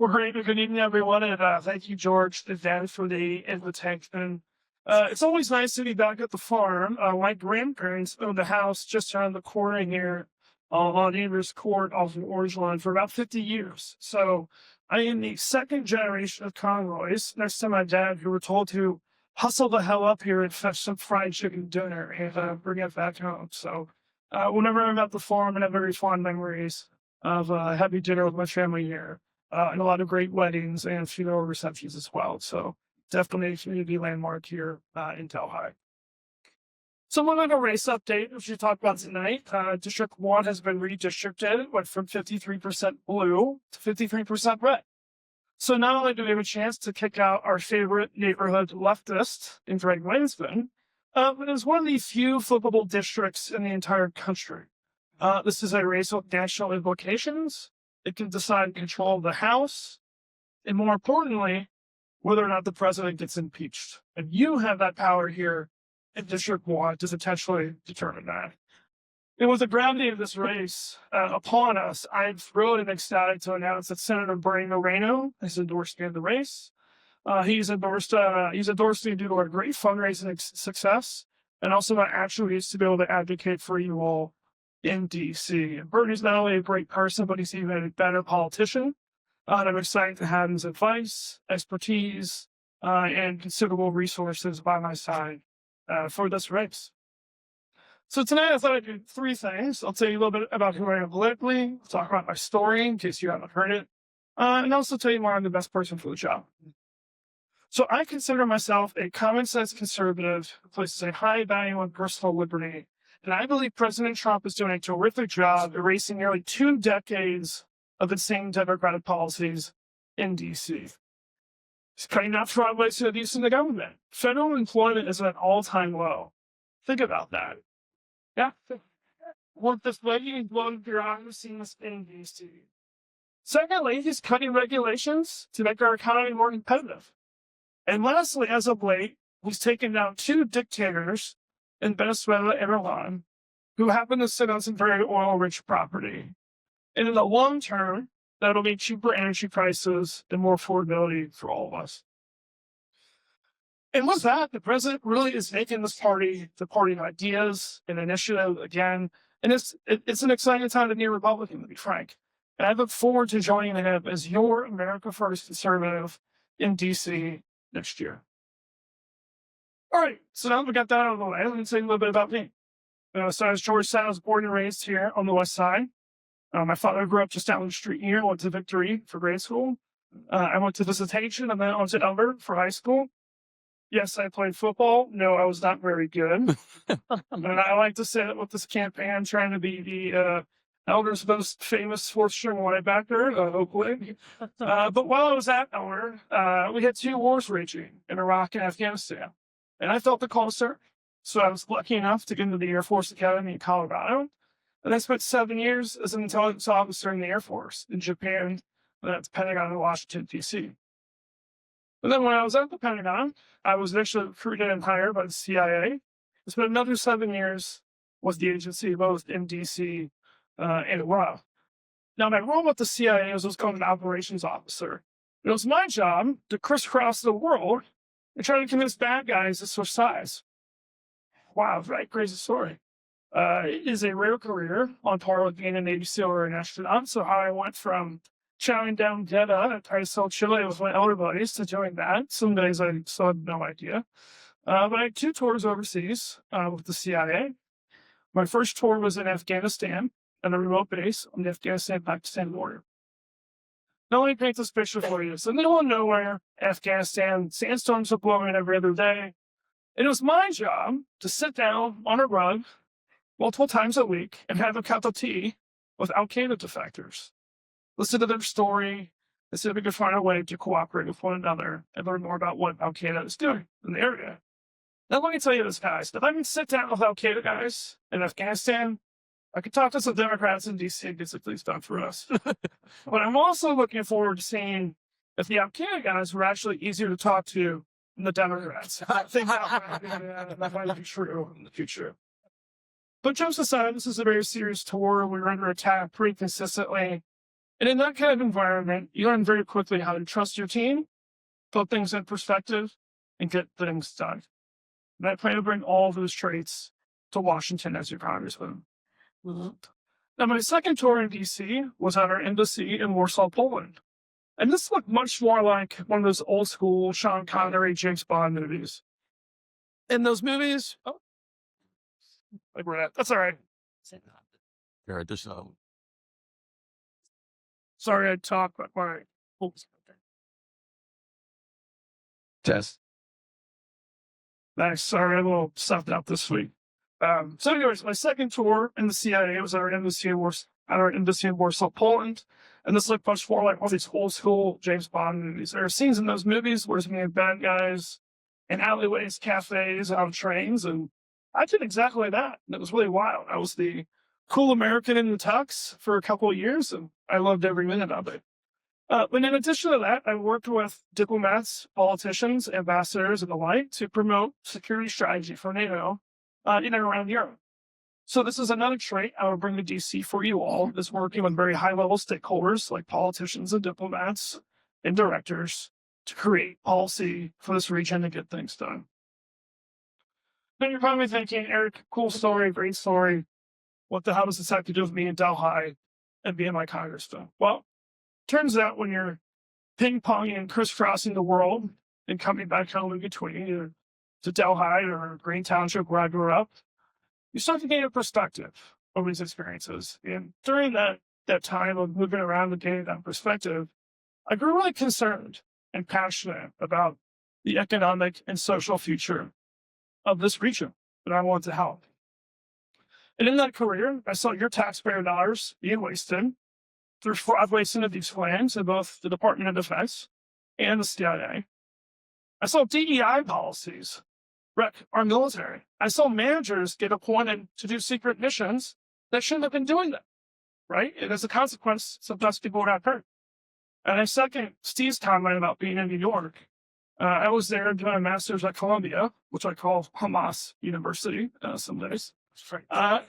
Well, great. Good evening, everyone, and thank you, George, and Dan, for the invitation. It's always nice to be back at the farm. My grandparents owned a house just around the corner here on Andrews Court off the Orange Line for about 50 years. So I am the second generation of Conroys, next to my dad, who were told to hustle the hell up here and fetch some fried chicken dinner and bring it back home. So whenever I'm at the farm, I have very fond memories of having dinner with my family here and a lot of great weddings and funeral receptions as well. So definitely a community landmark here in Delhi. So one little race update, which we talked about tonight. District 1 has been redistricted. It went from 53% blue to 53% red. So not only do we have a chance to kick out our favorite neighborhood leftist in Greg Winston, but it's one of the few flippable districts in the entire country. This is a race with national implications. It can decide control of the House, and more importantly, whether or not the president gets impeached. And you have that power here in District 1 to potentially determine that. And with the gravity of this race upon us, I'm thrilled and ecstatic to announce that Senator Bernie Moreno has endorsed me in the race. He's endorsed me due to our great fundraising success and also my attributes to be able to advocate for you all in D.C. Bernie's not only a great person, but he's even a better politician. And I'm excited to have his advice, expertise, and considerable resources by my side for this race. So tonight I thought I'd do three things. I'll tell you a little bit about who I am politically, talk about my story in case you haven't heard it, and also tell you why I'm the best person for the job. So I consider myself a common sense conservative who places a high value on personal liberty. And I believe President Trump is doing a terrific job erasing nearly 2 decades of insane Democratic policies in D.C. He's cutting out fraud, waste, and abuse in the government. Federal employment is at an all-time low. Think about that. Yeah. What this lady is blowing bureaucracies in D.C. Secondly, he's cutting regulations to make our economy more competitive. And lastly, as of late, he's taken down 2 dictators in Venezuela and Iran who happen to sit on some very oil-rich property. And in the long term, that'll mean cheaper energy prices and more affordability for all of us. And with that, the president really is making this party the party of ideas and initiative again. And it's an exciting time to be a Republican, to be frank. And I look forward to joining him as your America First conservative in D.C. next year. All right, so now that we got that out of the way, let me tell you a little bit about me. So as George said, I was born and raised here on the West Side. My father grew up just down the street here, went to Victory for grade school. I went to Visitation and then on to Elder for high school. Yes, I played football. No, I was not very good. And I like to say that with this campaign, I'm trying to be the Elder's most famous fourth-string linebacker, hopefully. But while I was at Elder, we had 2 wars raging in Iraq and Afghanistan. And I felt the call to serve. So I was lucky enough to get into the Air Force Academy in Colorado. And I spent 7 years as an intelligence officer in the Air Force in Japan, at the Pentagon in Washington, D.C. And then when I was at the Pentagon, I was initially recruited and hired by the CIA. I spent another 7 years with the agency, both in D.C. And Iraq. Now, my role with the CIA was called an operations officer. It was my job to crisscross the world and try to convince bad guys to switch sides. Wow, right? Crazy story. It is a rare career on par with being a Navy SEAL or an astronaut. So how I went from chowing down Jeddah at Paisel, Chile with my elder buddies to doing that. Some days I still had no idea. But I had 2 tours overseas with the CIA. My first tour was in Afghanistan at a remote base on the Afghanistan-Pakistan border. Now let me paint this picture for you. So in the middle of nowhere, Afghanistan, sandstorms are blowing every other day. And it was my job to sit down on a rug multiple times a week and have a cup of tea with Al-Qaeda defectors. Listen to their story and see if we could find a way to cooperate with one another and learn more about what Al-Qaeda is doing in the area. Now let me tell you this, guys. If I can sit down with Al-Qaeda guys in Afghanistan, I could talk to some Democrats in D.C. and get some things done for us. But I'm also looking forward to seeing if the Al-Qaeda guys were actually easier to talk to than the Democrats. I think that might be true in the future. But jokes aside, this is a very serious tour. We were under attack pretty consistently. And in that kind of environment, you learn very quickly how to trust your team, put things in perspective, and get things done. And I plan to bring all of those traits to Washington as your congressman. Now, my second tour in DC was at our embassy in Warsaw, Poland. And this looked much more like one of those old school Sean Connery, James Bond movies. In those movies, like we're at, that's all right. Here, additional. Sorry, I talk, but my Test. nice. Sorry, I'm a little stuffed up this week. So, anyways, my second tour in the CIA was at our embassy in Warsaw, Poland. And this looked much more like all these old school James Bond movies. There are scenes in those movies where there's me and bad guys in alleyways, cafes, on trains, and I did exactly that. And it was really wild. I was the cool American in the tux for a couple of years, and I loved every minute of it. But in addition to that, I worked with diplomats, politicians, ambassadors, and the like to promote security strategy for NATO in and around Europe. So this is another trait I would bring to DC for you all, is working with very high-level stakeholders like politicians and diplomats and directors to create policy for this region and get things done. Then you're probably thinking, Eric, cool story, great story. What the hell does this have to do with me in Delhi and being my congressman? Well, turns out when you're ping-ponging and crisscrossing the world and coming back home in between, either to Delhi or Green Township where I grew up, you start to gain a perspective of these experiences. And during that time of moving around and gaining that perspective, I grew really concerned and passionate about the economic and social future of this region that I want to help. And in that career, I saw your taxpayer dollars being wasted through fraud wasting of these plans in both the Department of Defense and the CIA. I saw DEI policies wreck our military. I saw managers get appointed to do secret missions that shouldn't have been doing them, right? And as a consequence, sometimes people got hurt. And I second Steve's comment about being in New York. I was there doing a master's at Columbia, which I call Hamas University some days. Out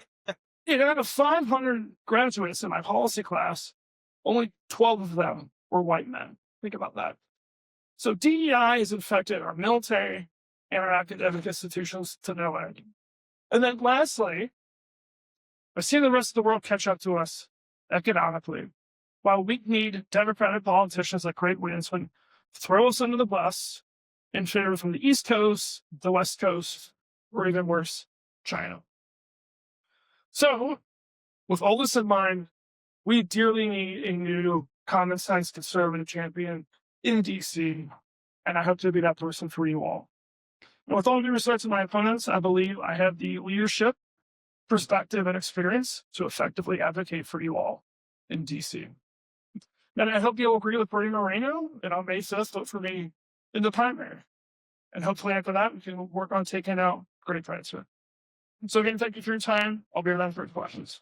of 500 graduates in my policy class, only 12 of them were white men. Think about that. So DEI has infected our military and our academic institutions to no end. And then lastly, I've seen the rest of the world catch up to us economically, while weak-kneed Democratic politicians like Greg Winston throw us under the bus in favor from the East Coast, the West Coast, or even worse, China. So, with all this in mind, we dearly need a new common sense conservative champion in DC, and I hope to be that person for you all. And with all due respect to my opponents, I believe I have the leadership, perspective, and experience to effectively advocate for you all in DC. And I hope you'll agree with Bernie Moreno, and on May 5th, vote for me in the primary. And hopefully after that, we can work on taking out Greg Pritzker. So again, thank you for your time. I'll be around for questions.